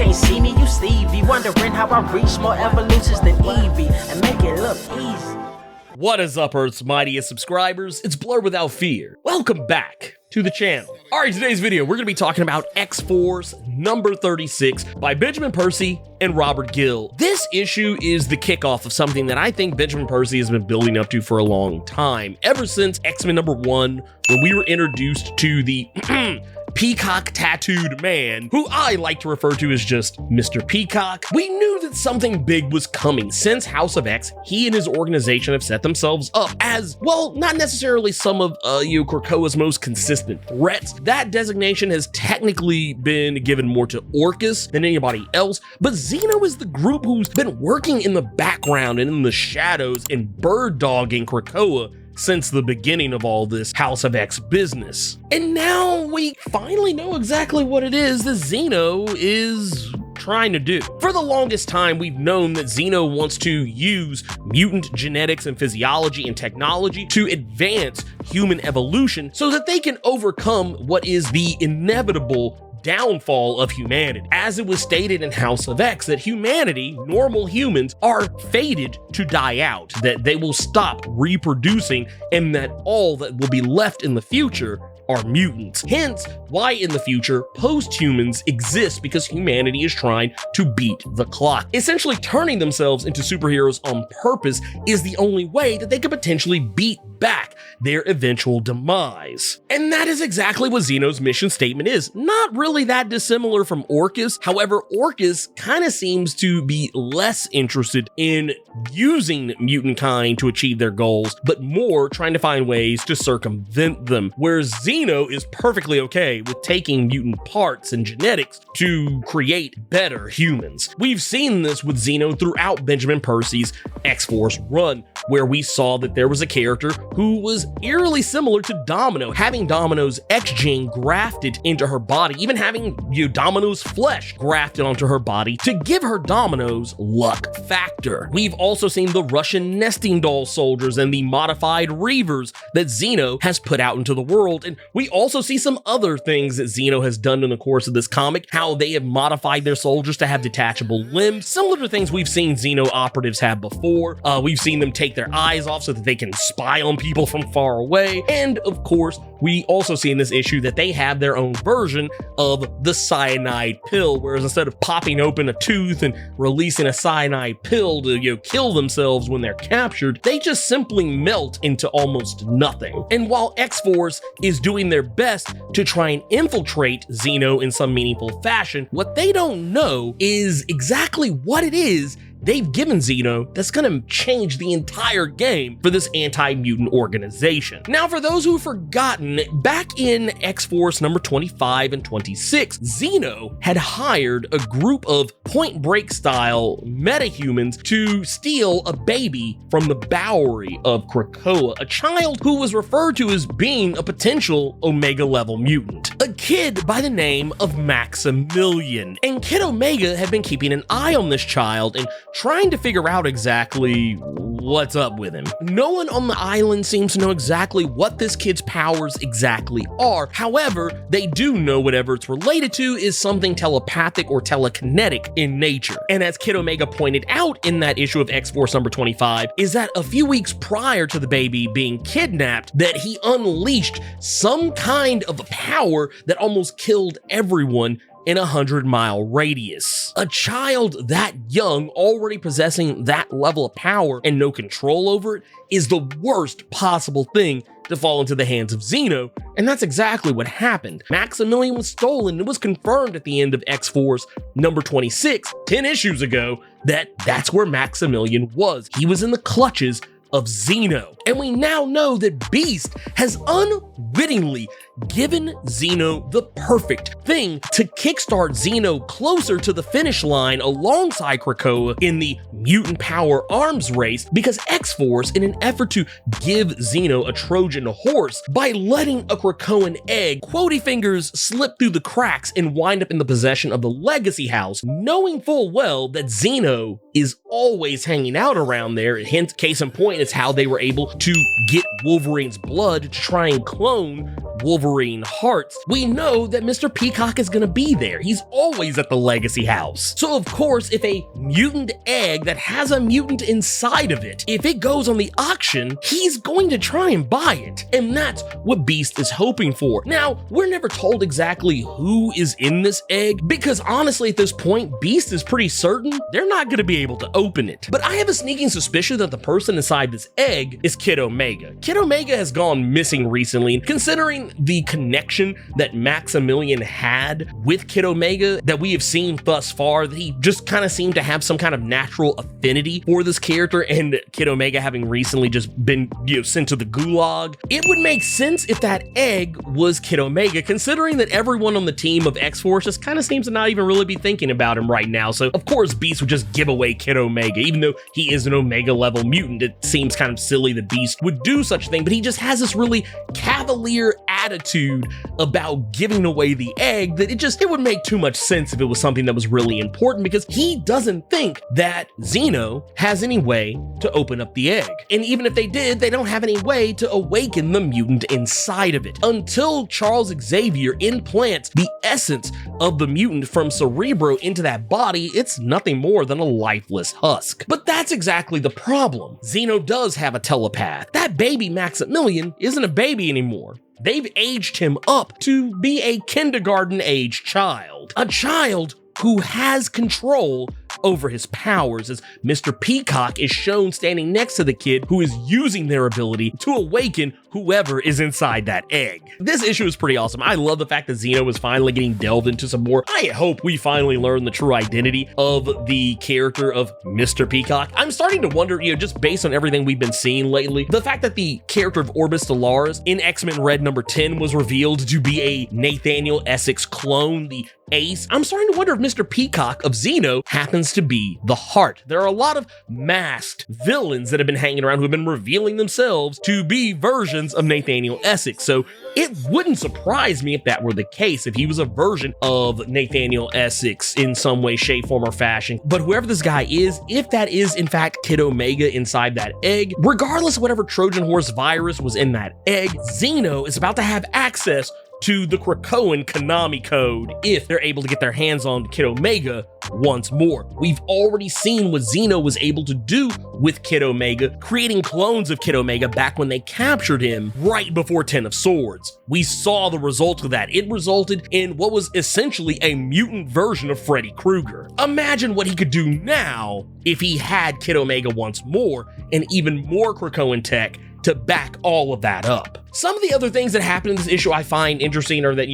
can't see me, you Stevie. Wondering how I reach more evolutions than Eevee and make it look easy. What is up, Earth's mightiest subscribers? It's Blerd without fear. Welcome back to the channel. All right, today's video, we're gonna be talking about X-Force number 36 by Benjamin Percy and Robert Gill. This issue is the kickoff of something that I think Benjamin Percy has been building up to for a long time, ever since X-Men number 1, when we were introduced to the Peacock tattooed man, who I like to refer to as just Mr. Peacock. We knew that something big was coming. Since House of X, he and his organization have set themselves up as, well, not necessarily some of Krakoa's most consistent threats. That designation has technically been given more to Orcus than anybody else, but Xeno is the group who's been working in the background and in the shadows and bird dogging Krakoa since the beginning of all this House of X business. And now we finally know exactly what it is that Xeno is trying to do. For the longest time, we've known that Xeno wants to use mutant genetics and physiology and technology to advance human evolution so that they can overcome what is the inevitable downfall of humanity. As it was stated in House of X, that humanity, normal humans, are fated to die out, that they will stop reproducing, and that all that will be left in the future are mutants. Hence, why in the future post-humans exist, because humanity is trying to beat the clock. Essentially, turning themselves into superheroes on purpose is the only way that they could potentially beat back their eventual demise. And that is exactly what Xeno's mission statement is. Not really that dissimilar from Orcus. However, Orcus kind of seems to be less interested in using mutant kind to achieve their goals, but more trying to find ways to circumvent them, whereas Xeno is perfectly okay with taking mutant parts and genetics to create better humans. We've seen this with Xeno throughout Benjamin Percy's X-Force run, where we saw that there was a character who was eerily similar to Domino, having Domino's X gene grafted into her body, even having Domino's flesh grafted onto her body to give her Domino's luck factor. We've also seen the Russian nesting doll soldiers and the modified Reavers that Xeno has put out into the world, and we also see some other things that Xeno has done in the course of this comic, how they have modified their soldiers to have detachable limbs, similar to things we've seen Xeno operatives have before. We've seen them take their eyes off so that they can spy on people from far away, and of course, we also see in this issue that they have their own version of the cyanide pill, whereas instead of popping open a tooth and releasing a cyanide pill to kill themselves when they're captured, they just simply melt into almost nothing. And while X-Force is doing their best to try and infiltrate Xeno in some meaningful fashion, what they don't know is exactly what it is they've given Xeno that's gonna change the entire game for this anti-mutant organization. Now, for those who've forgotten, back in X-Force number 25 and 26, Xeno had hired a group of Point Break style metahumans to steal a baby from the Bowery of Krakoa, a child who was referred to as being a potential Omega level mutant. A kid by the name of Maximilian. And Kid Omega had been keeping an eye on this child and trying to figure out exactly what's up with him. No one on the island seems to know exactly what this kid's powers exactly are. However, they do know whatever it's related to is something telepathic or telekinetic in nature. And as Kid Omega pointed out in that issue of X-Force number 25, is that a few weeks prior to the baby being kidnapped, that he unleashed some kind of a power that almost killed everyone in a 100-mile radius. A child that young already possessing that level of power and no control over it is the worst possible thing to fall into the hands of Xeno, and that's exactly what happened. Maximilian was stolen. It was confirmed at the end of X-Force number 26, 10 issues ago, that that's where Maximilian was. He was in the clutches of Xeno. And we now know that Beast has unwittingly given Xeno the perfect thing to kickstart Xeno closer to the finish line alongside Krakoa in the mutant power arms race, because X-Force, in an effort to give Xeno a Trojan horse by letting a Krakoan egg, Quody Fingers, slip through the cracks and wind up in the possession of the Legacy House, knowing full well that Xeno is always hanging out around there. Hence, case in point, is how they were able to get Wolverine's blood to try and clone Wolverine Hearts, we know that Mr. Peacock is gonna be there. He's always at the Legacy House. So of course, if a mutant egg that has a mutant inside of it, if it goes on the auction, he's going to try and buy it. And that's what Beast is hoping for. Now, we're never told exactly who is in this egg, because honestly at this point, Beast is pretty certain they're not gonna be able to open it. But I have a sneaking suspicion that the person inside this egg is Kid Omega. Kid Omega has gone missing recently, and considering the connection that Maximilian had with Kid Omega that we have seen thus far, that he just kind of seemed to have some kind of natural affinity for this character, and Kid Omega having recently just been, sent to the gulag, it would make sense if that egg was Kid Omega, considering that everyone on the team of X-Force just kind of seems to not even really be thinking about him right now. So of course Beast would just give away Kid Omega, even though he is an Omega level mutant. It seems kind of silly that Beast would do such a thing, but he just has this really cavalier attitude about giving away the egg that it would make too much sense if it was something that was really important, because he doesn't think that Xeno has any way to open up the egg. And even if they did, they don't have any way to awaken the mutant inside of it. Until Charles Xavier implants the essence of the mutant from Cerebro into that body, it's nothing more than a lifeless husk. But that's exactly the problem. Xeno does have a telepath. That baby Maximilian isn't a baby anymore. They've aged him up to be a kindergarten-age child. A child who has control over his powers, as Mr. Peacock is shown standing next to the kid who is using their ability to awaken whoever is inside that egg. This issue is pretty awesome. I love the fact that Xeno is finally getting delved into some more. I hope we finally learn the true identity of the character of Mr. Peacock. I'm starting to wonder, just based on everything we've been seeing lately, the fact that the character of Orbis Stellaris in X-Men Red number 10 was revealed to be a Nathaniel Essex clone, the Ace. I'm starting to wonder if Mr. Peacock of Xeno happens to be the Heart. There are a lot of masked villains that have been hanging around who have been revealing themselves to be versions of Nathaniel Essex. So it wouldn't surprise me if that were the case, if he was a version of Nathaniel Essex in some way, shape, form, or fashion. But whoever this guy is, if that is in fact Kid Omega inside that egg, regardless of whatever Trojan horse virus was in that egg, Xeno is about to have access to the Krakoan Konami code if they're able to get their hands on Kid Omega once more. We've already seen what Xeno was able to do with Kid Omega, creating clones of Kid Omega back when they captured him right before 10 of Swords. We saw the result of that. It resulted in what was essentially a mutant version of Freddy Krueger. Imagine what he could do now if he had Kid Omega once more and even more Krakoan tech to back all of that up. Some of the other things that happen in this issue I find interesting are that,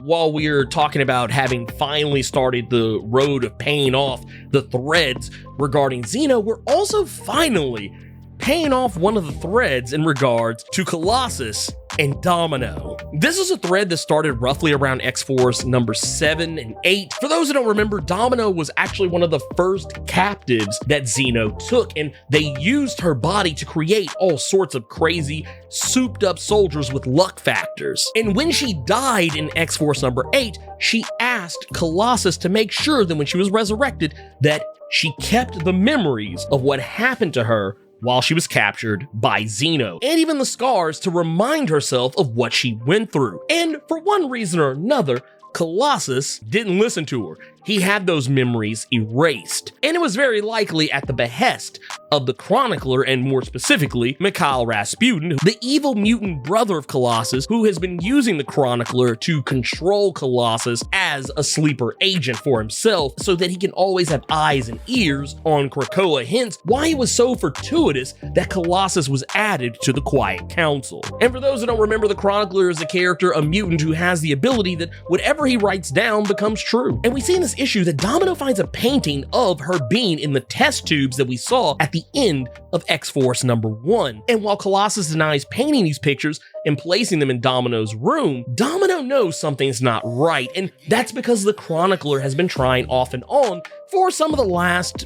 while we're talking about having finally started the road of paying off the threads regarding Xeno, we're also finally paying off one of the threads in regards to Colossus and Domino. This is a thread that started roughly around X-Force number 7 and 8. For those who don't remember, Domino was actually one of the first captives that Xeno took, and they used her body to create all sorts of crazy, souped up soldiers with luck factors. And when she died in X-Force number 8, she asked Colossus to make sure that when she was resurrected, that she kept the memories of what happened to her while she was captured by Xeno, and even the scars to remind herself of what she went through. And for one reason or another, Colossus didn't listen to her. He had those memories erased. And it was very likely at the behest of the Chronicler, and more specifically, Mikhail Rasputin, the evil mutant brother of Colossus, who has been using the Chronicler to control Colossus as a sleeper agent for himself, so that he can always have eyes and ears on Krakoa, hence why it was so fortuitous that Colossus was added to the Quiet Council. And for those who don't remember, the Chronicler is a character, a mutant who has the ability that whatever he writes down becomes true. And we see in this issue that Domino finds a painting of her being in the test tubes that we saw at the end of X-Force number 1. And while Colossus denies painting these pictures and placing them in Domino's room, Domino knows something's not right, and that's because the Chronicler has been trying off and on for some of the last,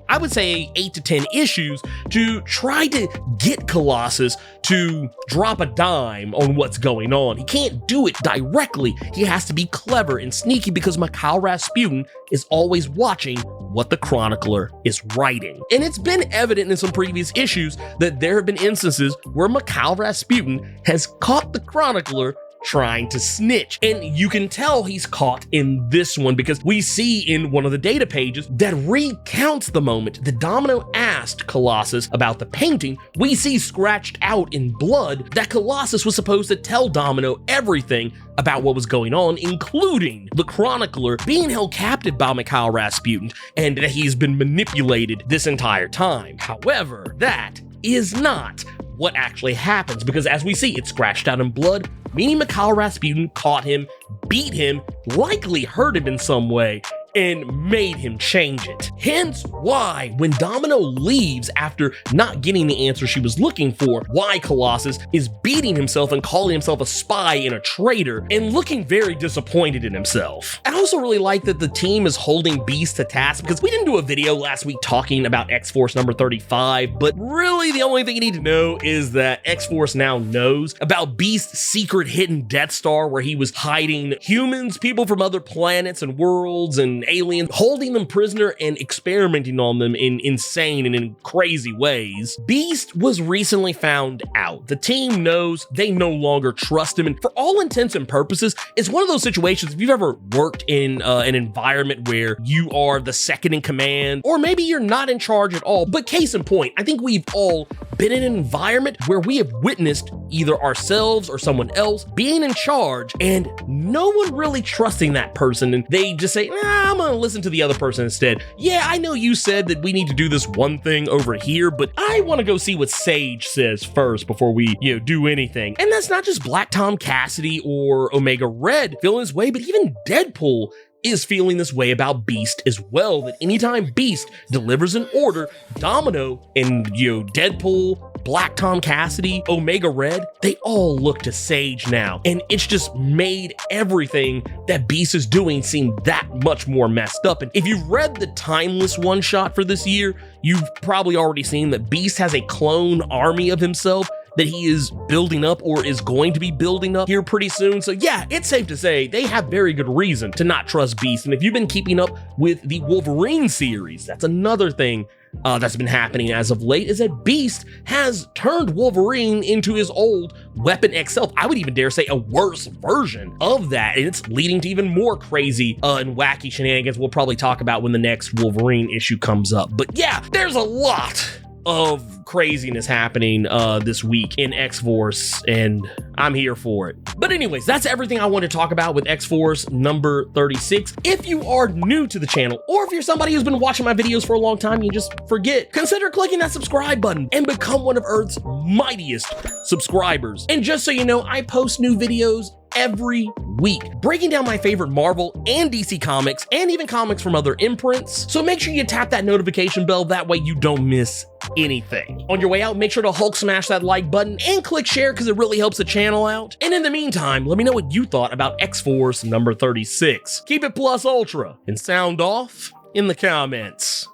I would say, 8 to 10 issues to try to get Colossus to drop a dime on what's going on. He can't do it directly. He has to be clever and sneaky because Mikhail Rasputin is always watching what the Chronicler is writing. And it's been evident in some previous issues that there have been instances where Mikhail Rasputin has caught the Chronicler trying to snitch. And you can tell he's caught in this one because we see in one of the data pages that recounts the moment that Domino asked Colossus about the painting, we see scratched out in blood that Colossus was supposed to tell Domino everything about what was going on, including the Chronicler being held captive by Mikhail Rasputin and that he's been manipulated this entire time. However, that is not what actually happens, because as we see, it's scratched out in blood, meaning Mikhail Rasputin caught him, beat him, likely hurt him in some way, and made him change it. Hence why, when Domino leaves after not getting the answer she was looking for, why Colossus is beating himself and calling himself a spy and a traitor and looking very disappointed in himself. I also really like that the team is holding Beast to task, because we didn't do a video last week talking about X-Force number 35, but really the only thing you need to know is that X-Force now knows about Beast's secret hidden Death Star, where he was hiding humans, people from other planets and worlds, and aliens, holding them prisoner and experimenting on them in insane and in crazy ways. Beast was recently found out. The team knows they no longer trust him, and for all intents and purposes, it's one of those situations, if you've ever worked in an environment where you are the second in command, or maybe you're not in charge at all, but case in point, I think we've all been in an environment where we have witnessed either ourselves or someone else being in charge and no one really trusting that person, and they just say, nah, I'm gonna listen to the other person instead. Yeah, I know you said that we need to do this one thing over here, but I want to go see what Sage says first before we, do anything. And that's not just Black Tom Cassidy or Omega Red feeling this way, but even Deadpool is feeling this way about Beast as well, that anytime Beast delivers an order, Domino and, Deadpool, Black Tom Cassidy, Omega Red, they all look to Sage now. And it's just made everything that Beast is doing seem that much more messed up. And if you've read the Timeless one-shot for this year, you've probably already seen that Beast has a clone army of himself that he is building up or is going to be building up here pretty soon. So yeah, it's safe to say they have very good reason to not trust Beast. And if you've been keeping up with the Wolverine series, that's another thing that's been happening as of late, is that Beast has turned Wolverine into his old Weapon X self. I would even dare say a worse version of that, and it's leading to even more crazy and wacky shenanigans we'll probably talk about when the next Wolverine issue comes up. But yeah, there's a lot of craziness happening this week in X-Force, and I'm here for it. But anyways, that's everything I want to talk about with X-Force number 36. If you are new to the channel, or if you're somebody who's been watching my videos for a long time and you just forget, consider clicking that subscribe button and become one of Earth's mightiest subscribers. And just so you know, I post new videos every week, breaking down my favorite Marvel and DC comics, and even comics from other imprints. So make sure you tap that notification bell, that way you don't miss anything. On your way out, make sure to Hulk smash that like button and click share, because it really helps the channel out. And in the meantime, let me know what you thought about X-Force number 36. Keep it plus ultra and sound off in the comments.